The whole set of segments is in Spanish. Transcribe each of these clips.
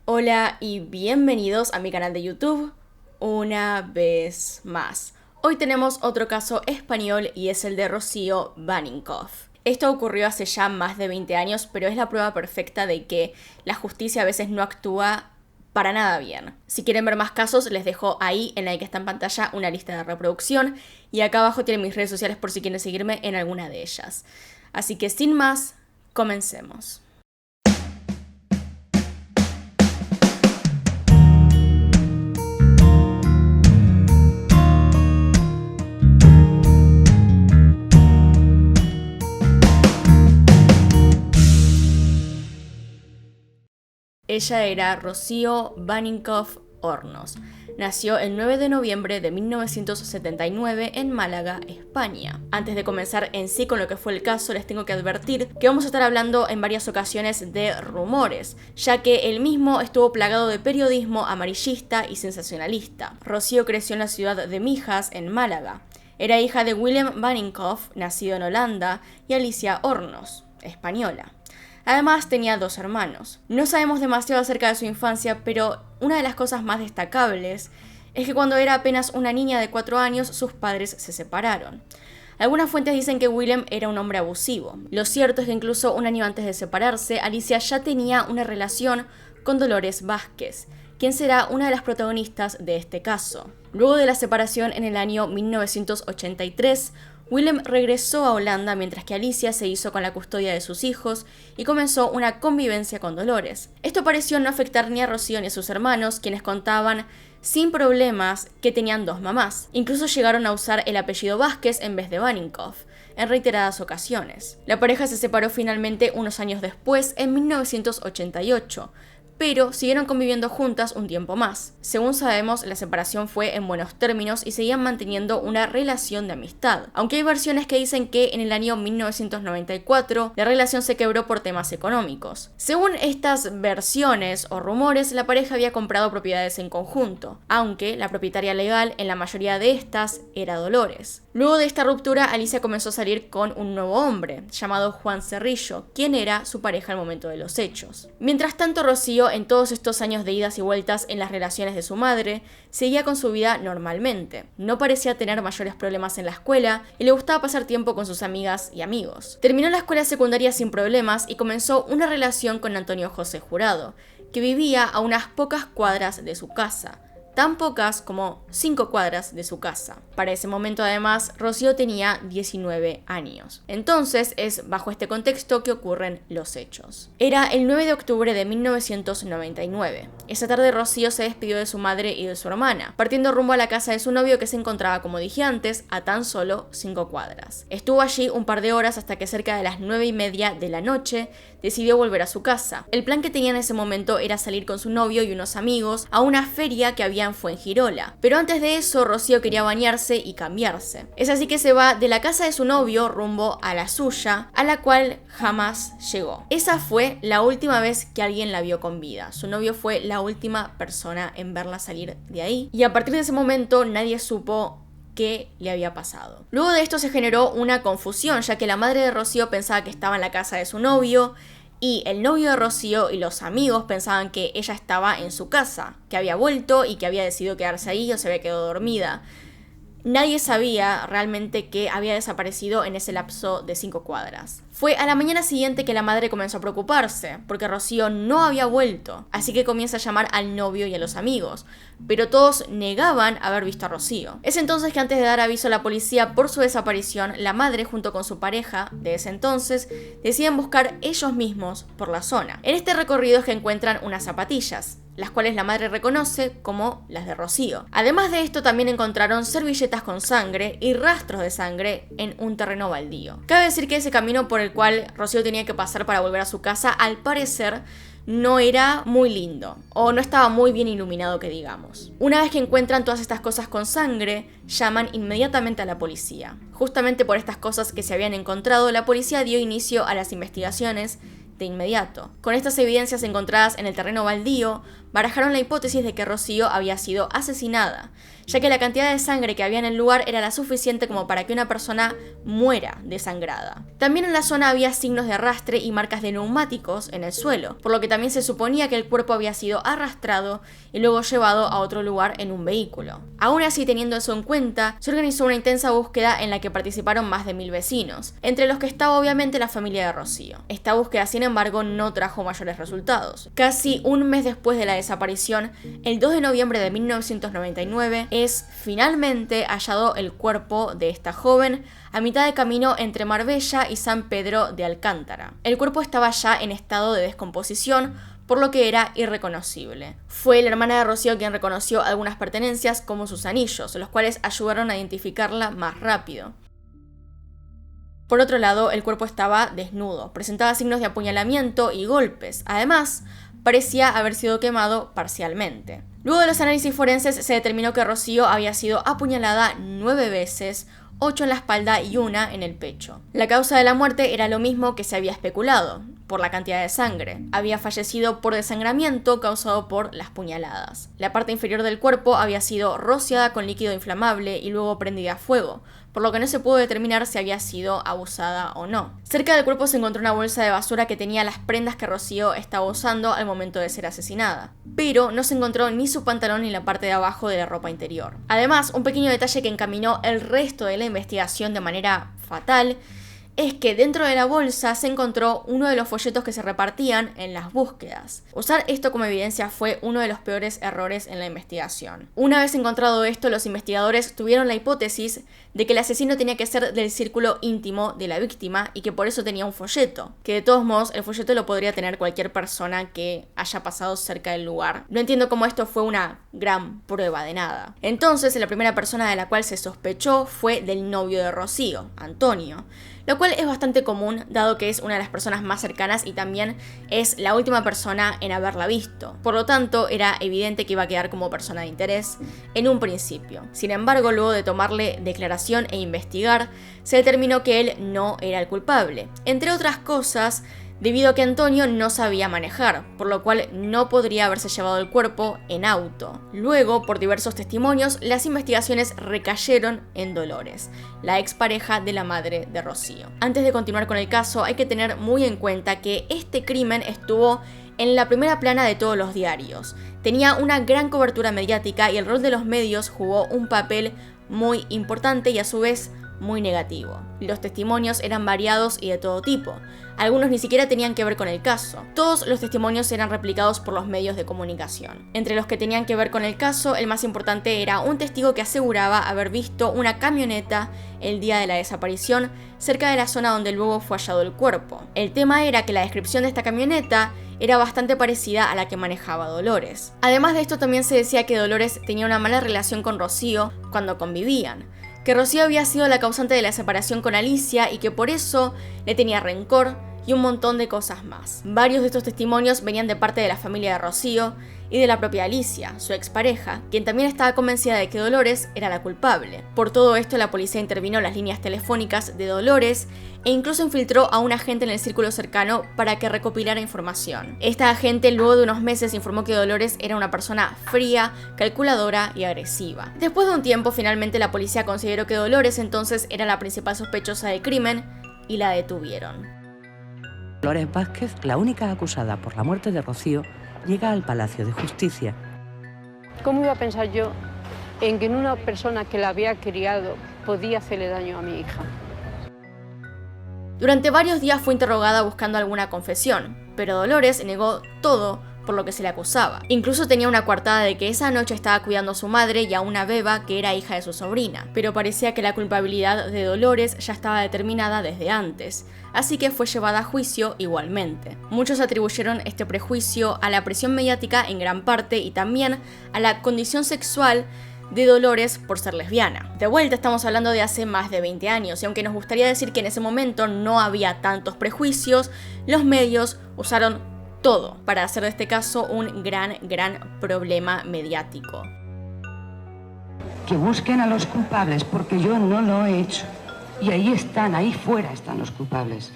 Hola y bienvenidos a mi canal de YouTube una vez más. Hoy tenemos otro caso español y es el de Rocío Baninkoff. Esto ocurrió hace ya más de 20 años, pero es la prueba perfecta de que la justicia a veces no actúa para nada bien. Si quieren ver más casos, les dejo ahí en la que está en pantalla una lista de reproducción y acá abajo tienen mis redes sociales por si quieren seguirme en alguna de ellas. Así que sin más, comencemos. Ella era Rocío Baninkoff Hornos. Nació el 9 de noviembre de 1979 en Málaga, España. Antes de comenzar en sí con lo que fue el caso, les tengo que advertir que vamos a estar hablando en varias ocasiones de rumores, ya que el mismo estuvo plagado de periodismo amarillista y sensacionalista. Rocío creció en la ciudad de Mijas, en Málaga. Era hija de Willem Baninkoff, nacido en Holanda, y Alicia Hornos, española. Además, tenía 2 hermanos. No sabemos demasiado acerca de su infancia, pero una de las cosas más destacables es que cuando era apenas una niña de 4 años, sus padres se separaron. Algunas fuentes dicen que Willem era un hombre abusivo. Lo cierto es que incluso un año antes de separarse, Alicia ya tenía una relación con Dolores Vázquez, quien será una de las protagonistas de este caso. Luego de la separación en el año 1983, Willem regresó a Holanda mientras que Alicia se hizo con la custodia de sus hijos y comenzó una convivencia con Dolores. Esto pareció no afectar ni a Rocío ni a sus hermanos, quienes contaban sin problemas que tenían 2 mamás. Incluso llegaron a usar el apellido Vázquez en vez de Baninkoff en reiteradas ocasiones. La pareja se separó finalmente unos años después, en 1988. Pero siguieron conviviendo juntas un tiempo más. Según sabemos, la separación fue en buenos términos y seguían manteniendo una relación de amistad, aunque hay versiones que dicen que en el año 1994 la relación se quebró por temas económicos. Según estas versiones o rumores, la pareja había comprado propiedades en conjunto, aunque la propietaria legal en la mayoría de estas era Dolores. Luego de esta ruptura, Alicia comenzó a salir con un nuevo hombre, llamado Juan Cerrillo, quien era su pareja al momento de los hechos. Mientras tanto, Rocío, en todos estos años de idas y vueltas en las relaciones de su madre, seguía con su vida normalmente. No parecía tener mayores problemas en la escuela y le gustaba pasar tiempo con sus amigas y amigos. Terminó la escuela secundaria sin problemas y comenzó una relación con Antonio José Jurado, que vivía a unas pocas cuadras de su casa. Tan pocas como 5 cuadras de su casa. Para ese momento, además, Rocío tenía 19 años. Entonces, es bajo este contexto que ocurren los hechos. Era el 9 de octubre de 1999. Esa tarde, Rocío se despidió de su madre y de su hermana, partiendo rumbo a la casa de su novio que se encontraba, como dije antes, a tan solo 5 cuadras. Estuvo allí un par de horas hasta que cerca de las 9:30 de la noche decidió volver a su casa. El plan que tenía en ese momento era salir con su novio y unos amigos a una feria que había en Fuengirola. Pero antes de eso, Rocío quería bañarse y cambiarse. Es así que se va de la casa de su novio rumbo a la suya, a la cual jamás llegó. Esa fue la última vez que alguien la vio con vida. Su novio fue la última persona en verla salir de ahí. Y a partir de ese momento nadie supo qué le había pasado. Luego de esto se generó una confusión, ya que la madre de Rocío pensaba que estaba en la casa de su novio, y el novio de Rocío y los amigos pensaban que ella estaba en su casa, que había vuelto y que había decidido quedarse ahí o se había quedado dormida. Nadie sabía realmente que había desaparecido en ese lapso de 5 cuadras. Fue a la mañana siguiente que la madre comenzó a preocuparse, porque Rocío no había vuelto, así que comienza a llamar al novio y a los amigos, pero todos negaban haber visto a Rocío. Es entonces que antes de dar aviso a la policía por su desaparición, la madre junto con su pareja de ese entonces deciden buscar ellos mismos por la zona. En este recorrido es que encuentran unas zapatillas, las cuales la madre reconoce como las de Rocío. Además de esto, también encontraron servilletas con sangre y rastros de sangre en un terreno baldío. Cabe decir que ese camino por el cual Rocío tenía que pasar para volver a su casa, al parecer, no era muy lindo, o no estaba muy bien iluminado, que digamos. Una vez que encuentran todas estas cosas con sangre, llaman inmediatamente a la policía. Justamente por estas cosas que se habían encontrado, la policía dio inicio a las investigaciones de inmediato. Con estas evidencias encontradas en el terreno baldío, barajaron la hipótesis de que Rocío había sido asesinada, ya que la cantidad de sangre que había en el lugar era la suficiente como para que una persona muera desangrada. También en la zona había signos de arrastre y marcas de neumáticos en el suelo, por lo que también se suponía que el cuerpo había sido arrastrado y luego llevado a otro lugar en un vehículo. Aún así, teniendo eso en cuenta, se organizó una intensa búsqueda en la que participaron más de 1000 vecinos, entre los que estaba obviamente la familia de Rocío. Esta búsqueda, sin embargo, no trajo mayores resultados. Casi un mes después de la desaparición, el 2 de noviembre de 1999, es finalmente hallado el cuerpo de esta joven a mitad de camino entre Marbella y San Pedro de Alcántara. El cuerpo estaba ya en estado de descomposición, por lo que era irreconocible. Fue la hermana de Rocío quien reconoció algunas pertenencias como sus anillos, los cuales ayudaron a identificarla más rápido. Por otro lado, el cuerpo estaba desnudo, presentaba signos de apuñalamiento y golpes. Además, parecía haber sido quemado parcialmente. Luego de los análisis forenses se determinó que Rocío había sido apuñalada 9 veces, 8 en la espalda y 1 en el pecho. La causa de la muerte era lo mismo que se había especulado, por la cantidad de sangre. Había fallecido por desangramiento causado por las puñaladas. La parte inferior del cuerpo había sido rociada con líquido inflamable y luego prendida a fuego, por lo que no se pudo determinar si había sido abusada o no. Cerca del cuerpo se encontró una bolsa de basura que tenía las prendas que Rocío estaba usando al momento de ser asesinada, pero no se encontró ni su pantalón ni la parte de abajo de la ropa interior. Además, un pequeño detalle que encaminó el resto de la investigación de manera fatal es que dentro de la bolsa se encontró uno de los folletos que se repartían en las búsquedas. Usar esto como evidencia fue uno de los peores errores en la investigación. Una vez encontrado esto, los investigadores tuvieron la hipótesis de que el asesino tenía que ser del círculo íntimo de la víctima y que por eso tenía un folleto, que de todos modos el folleto lo podría tener cualquier persona que haya pasado cerca del lugar. No entiendo cómo esto fue una gran prueba de nada. Entonces, la primera persona de la cual se sospechó fue del novio de Rocío, Antonio, lo cual es bastante común dado que es una de las personas más cercanas y también es la última persona en haberla visto. Por lo tanto, era evidente que iba a quedar como persona de interés en un principio. Sin embargo, luego de tomarle declaración e investigar, se determinó que él no era el culpable. Entre otras cosas, debido a que Antonio no sabía manejar, por lo cual no podría haberse llevado el cuerpo en auto. Luego, por diversos testimonios, las investigaciones recayeron en Dolores, la expareja de la madre de Rocío. Antes de continuar con el caso, hay que tener muy en cuenta que este crimen estuvo en la primera plana de todos los diarios. Tenía una gran cobertura mediática y el rol de los medios jugó un papel muy importante y a su vez muy negativo. Los testimonios eran variados y de todo tipo. Algunos ni siquiera tenían que ver con el caso. Todos los testimonios eran replicados por los medios de comunicación. Entre los que tenían que ver con el caso, el más importante era un testigo que aseguraba haber visto una camioneta el día de la desaparición cerca de la zona donde luego fue hallado el cuerpo. El tema era que la descripción de esta camioneta era bastante parecida a la que manejaba Dolores. Además de esto, también se decía que Dolores tenía una mala relación con Rocío cuando convivían, que Rocío había sido la causante de la separación con Alicia y que por eso le tenía rencor y un montón de cosas más. Varios de estos testimonios venían de parte de la familia de Rocío y de la propia Alicia, su expareja, quien también estaba convencida de que Dolores era la culpable. Por todo esto, la policía intervino en las líneas telefónicas de Dolores e incluso infiltró a un agente en el círculo cercano para que recopilara información. Esta agente, luego de unos meses, informó que Dolores era una persona fría, calculadora y agresiva. Después de un tiempo, finalmente la policía consideró que Dolores entonces era la principal sospechosa del crimen y la detuvieron. Dolores Vázquez, la única acusada por la muerte de Rocío, llega al Palacio de Justicia. ¿Cómo iba a pensar yo en que una persona que la había criado podía hacerle daño a mi hija? Durante varios días fue interrogada buscando alguna confesión, pero Dolores negó todo por lo que se le acusaba. Incluso tenía una coartada de que esa noche estaba cuidando a su madre y a una beba que era hija de su sobrina, pero parecía que la culpabilidad de Dolores ya estaba determinada desde antes, así que fue llevada a juicio igualmente. Muchos atribuyeron este prejuicio a la presión mediática en gran parte y también a la condición sexual de Dolores por ser lesbiana. De vuelta, estamos hablando de hace más de 20 años y aunque nos gustaría decir que en ese momento no había tantos prejuicios, los medios usaron todo para hacer de este caso un gran problema mediático. Que busquen a los culpables porque yo no lo he hecho y ahí están, ahí fuera están los culpables.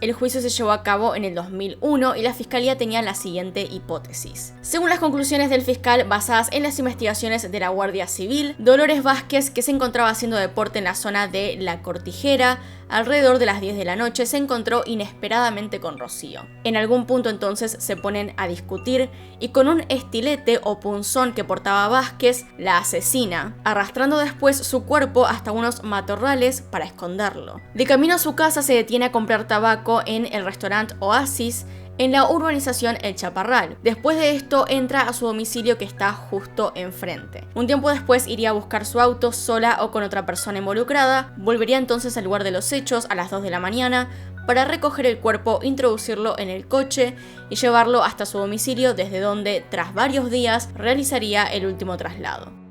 El juicio se llevó a cabo en el 2001 y la fiscalía tenía la siguiente hipótesis. Según las conclusiones del fiscal basadas en las investigaciones de la Guardia Civil, Dolores Vázquez, que se encontraba haciendo deporte en la zona de La Cortijera, alrededor de las 10 de la noche, se encontró inesperadamente con Rocío. En algún punto entonces se ponen a discutir y con un estilete o punzón que portaba Vázquez, la asesina, arrastrando después su cuerpo hasta unos matorrales para esconderlo. De camino a su casa se detiene a comprar tabaco en el restaurante Oasis, en la urbanización El Chaparral. Después de esto entra a su domicilio que está justo enfrente. Un tiempo después iría a buscar su auto sola o con otra persona involucrada, volvería entonces al lugar de los hechos a las 2 de la mañana para recoger el cuerpo, introducirlo en el coche y llevarlo hasta su domicilio, desde donde, tras varios días, realizaría el último traslado.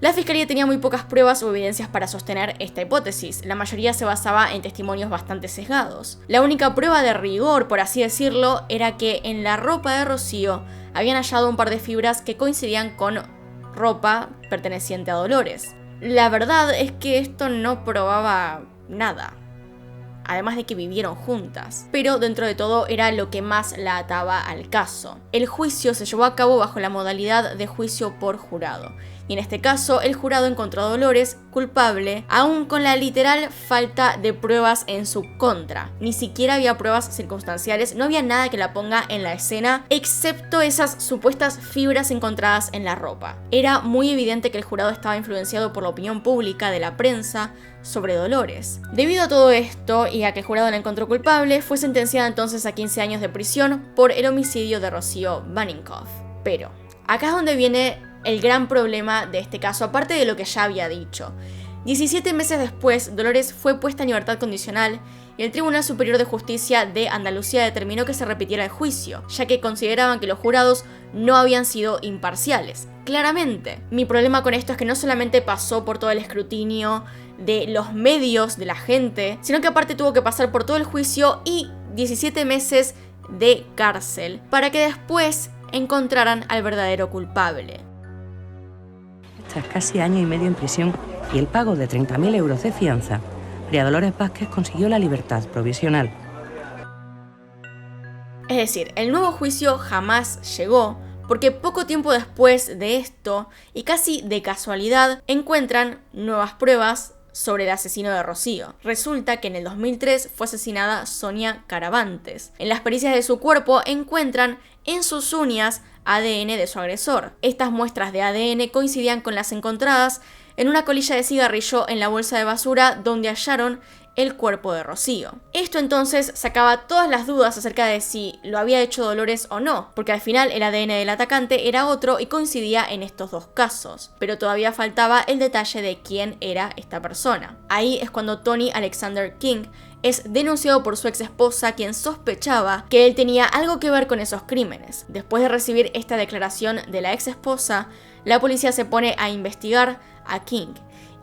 La fiscalía tenía muy pocas pruebas o evidencias para sostener esta hipótesis. La mayoría se basaba en testimonios bastante sesgados. La única prueba de rigor, por así decirlo, era que en la ropa de Rocío habían hallado un par de fibras que coincidían con ropa perteneciente a Dolores. La verdad es que esto no probaba nada, además de que vivieron juntas, pero dentro de todo era lo que más la ataba al caso. El juicio se llevó a cabo bajo la modalidad de juicio por jurado, y en este caso el jurado encontró a Dolores culpable, aún con la literal falta de pruebas en su contra. Ni siquiera había pruebas circunstanciales, no había nada que la ponga en la escena, excepto esas supuestas fibras encontradas en la ropa. Era muy evidente que el jurado estaba influenciado por la opinión pública de la prensa sobre Dolores. Debido a todo esto y a que el jurado la encontró culpable, fue sentenciada entonces a 15 años de prisión por el homicidio de Rocío Baninkoff. Pero acá es donde viene el gran problema de este caso, aparte de lo que ya había dicho. 17 meses después, Dolores fue puesta en libertad condicional y el Tribunal Superior de Justicia de Andalucía determinó que se repitiera el juicio, ya que consideraban que los jurados no habían sido imparciales. Claramente, mi problema con esto es que no solamente pasó por todo el escrutinio de los medios, de la gente, sino que aparte tuvo que pasar por todo el juicio y 17 meses de cárcel para que después encontraran al verdadero culpable. Tras casi año y medio en prisión y el pago de 30.000 euros de fianza, María Dolores Vázquez consiguió la libertad provisional. Es decir, el nuevo juicio jamás llegó, porque poco tiempo después de esto, y casi de casualidad, encuentran nuevas pruebas sobre el asesino de Rocío. Resulta que en el 2003 fue asesinada Sonia Caravantes. En las pericias de su cuerpo encuentran en sus uñas ADN de su agresor. Estas muestras de ADN coincidían con las encontradas en una colilla de cigarrillo en la bolsa de basura donde hallaron el cuerpo de Rocío. Esto entonces sacaba todas las dudas acerca de si lo había hecho Dolores o no, porque al final el ADN del atacante era otro y coincidía en estos dos casos, pero todavía faltaba el detalle de quién era esta persona. Ahí es cuando Tony Alexander King es denunciado por su ex esposa, quien sospechaba que él tenía algo que ver con esos crímenes. Después de recibir esta declaración de la ex esposa, la policía se pone a investigar a King.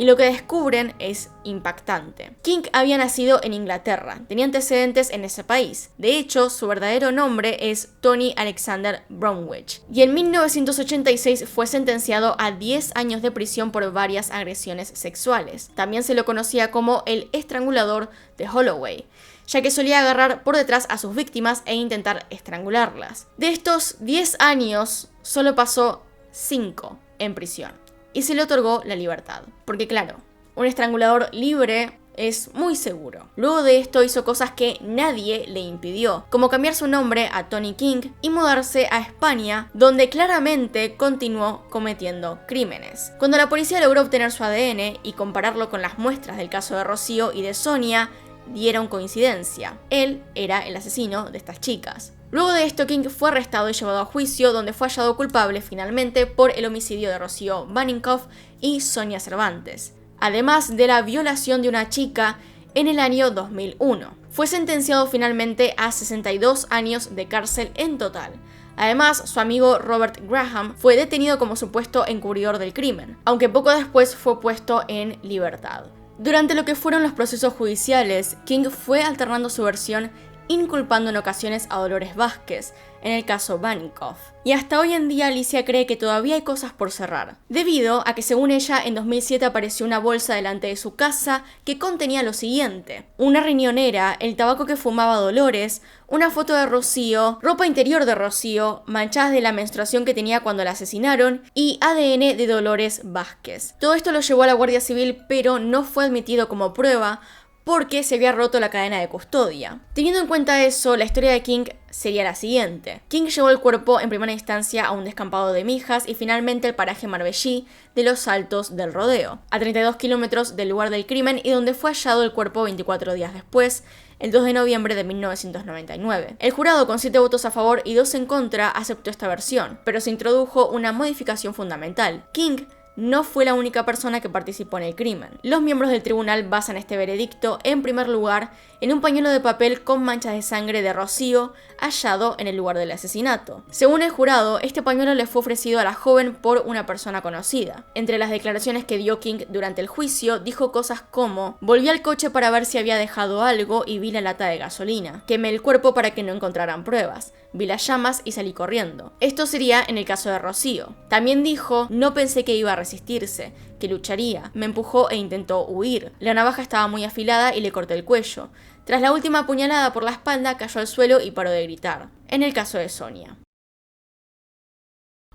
Y lo que descubren es impactante. King había nacido en Inglaterra, tenía antecedentes en ese país. De hecho, su verdadero nombre es Tony Alexander Bromwich. Y en 1986 fue sentenciado a 10 años de prisión por varias agresiones sexuales. También se lo conocía como el estrangulador de Holloway, ya que solía agarrar por detrás a sus víctimas e intentar estrangularlas. De estos 10 años, solo pasó 5 en prisión. Y se le otorgó la libertad. Porque claro, un estrangulador libre es muy seguro. Luego de esto hizo cosas que nadie le impidió, como cambiar su nombre a Tony King y mudarse a España, donde claramente continuó cometiendo crímenes. Cuando la policía logró obtener su ADN y compararlo con las muestras del caso de Rocío y de Sonia, dieron coincidencia. Él era el asesino de estas chicas. Luego de esto, King fue arrestado y llevado a juicio, donde fue hallado culpable finalmente por el homicidio de Rocío Baninkoff y Sonia Cervantes, además de la violación de una chica en el año 2001. Fue sentenciado finalmente a 62 años de cárcel en total. Además, su amigo Robert Graham fue detenido como supuesto encubridor del crimen, aunque poco después fue puesto en libertad. Durante lo que fueron los procesos judiciales, King fue alternando su versión inculpando en ocasiones a Dolores Vázquez, en el caso Baninkoff. Y hasta hoy en día Alicia cree que todavía hay cosas por cerrar, debido a que según ella en 2007 apareció una bolsa delante de su casa que contenía lo siguiente: una riñonera, el tabaco que fumaba Dolores, una foto de Rocío, ropa interior de Rocío, manchadas de la menstruación que tenía cuando la asesinaron y ADN de Dolores Vázquez. Todo esto lo llevó a la Guardia Civil, pero no fue admitido como prueba porque se había roto la cadena de custodia. Teniendo en cuenta eso, la historia de King sería la siguiente. King llevó el cuerpo en primera instancia a un descampado de Mijas y finalmente al paraje Marbellí de los Altos del Rodeo, a 32 kilómetros del lugar del crimen y donde fue hallado el cuerpo 24 días después, el 2 de noviembre de 1999. El jurado, con 7 votos a favor y 2 en contra, aceptó esta versión, pero se introdujo una modificación fundamental. King no fue la única persona que participó en el crimen. Los miembros del tribunal basan este veredicto, en primer lugar, en un pañuelo de papel con manchas de sangre de Rocío hallado en el lugar del asesinato. Según el jurado, este pañuelo le fue ofrecido a la joven por una persona conocida. Entre las declaraciones que dio King durante el juicio, dijo cosas como: volví al coche para ver si había dejado algo y vi la lata de gasolina. Quemé el cuerpo para que no encontraran pruebas. Vi las llamas y salí corriendo. Esto sería en el caso de Rocío. También dijo: no pensé que iba a resistirse, que lucharía. Me empujó e intentó huir. La navaja estaba muy afilada y le corté el cuello. Tras la última puñalada por la espalda, cayó al suelo y paró de gritar. En el caso de Sonia.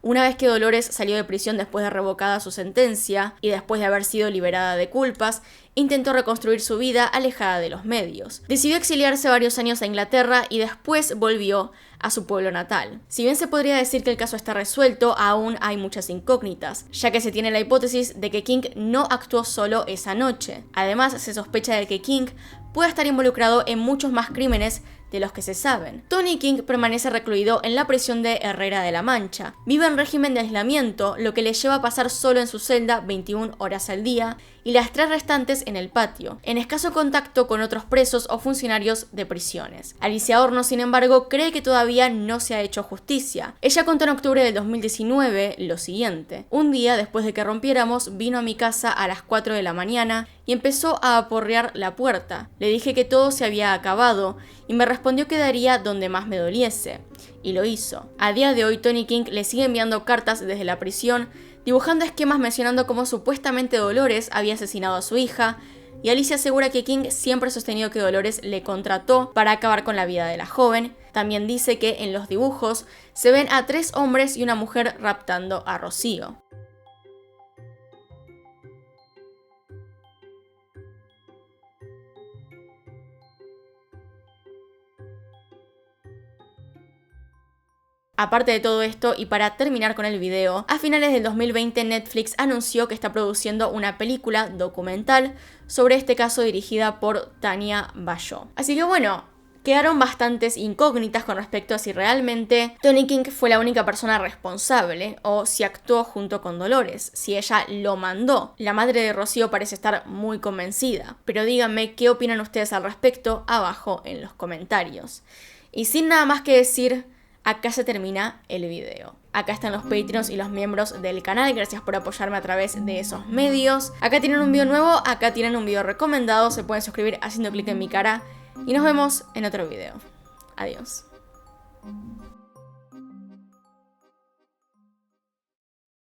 Una vez que Dolores salió de prisión después de revocada su sentencia y después de haber sido liberada de culpas, intentó reconstruir su vida alejada de los medios. Decidió exiliarse varios años a Inglaterra y después volvió a su pueblo natal. Si bien se podría decir que el caso está resuelto, aún hay muchas incógnitas, ya que se tiene la hipótesis de que King no actuó solo esa noche. Además, se sospecha de que King puede estar involucrado en muchos más crímenes de los que se saben. Tony King permanece recluido en la prisión de Herrera de la Mancha. Vive en régimen de aislamiento, lo que le lleva a pasar solo en su celda 21 horas al día y las 3 restantes en el patio, en escaso contacto con otros presos o funcionarios de prisiones. Alicia Hornos, sin embargo, cree que todavía no se ha hecho justicia. Ella contó en octubre del 2019 lo siguiente: un día después de que rompiéramos, vino a mi casa a las 4 de la mañana y empezó a aporrear la puerta. Le dije que todo se había acabado y me respondió que daría donde más me doliese. Y lo hizo. A día de hoy, Tony King le sigue enviando cartas desde la prisión, dibujando esquemas mencionando cómo supuestamente Dolores había asesinado a su hija, y Alicia asegura que King siempre ha sostenido que Dolores le contrató para acabar con la vida de la joven. También dice que en los dibujos se ven a 3 hombres y una mujer raptando a Rocío. Aparte de todo esto, y para terminar con el video, a finales del 2020 Netflix anunció que está produciendo una película documental sobre este caso dirigida por Tania Bayó. Así que bueno, quedaron bastantes incógnitas con respecto a si realmente Tony King fue la única persona responsable o si actuó junto con Dolores, si ella lo mandó. La madre de Rocío parece estar muy convencida, pero díganme qué opinan ustedes al respecto abajo en los comentarios. Y sin nada más que decir, acá se termina el video. Acá están los Patreons y los miembros del canal, gracias por apoyarme a través de esos medios. Acá tienen un video nuevo, acá tienen un video recomendado, se pueden suscribir haciendo clic en mi cara y nos vemos en otro video. Adiós.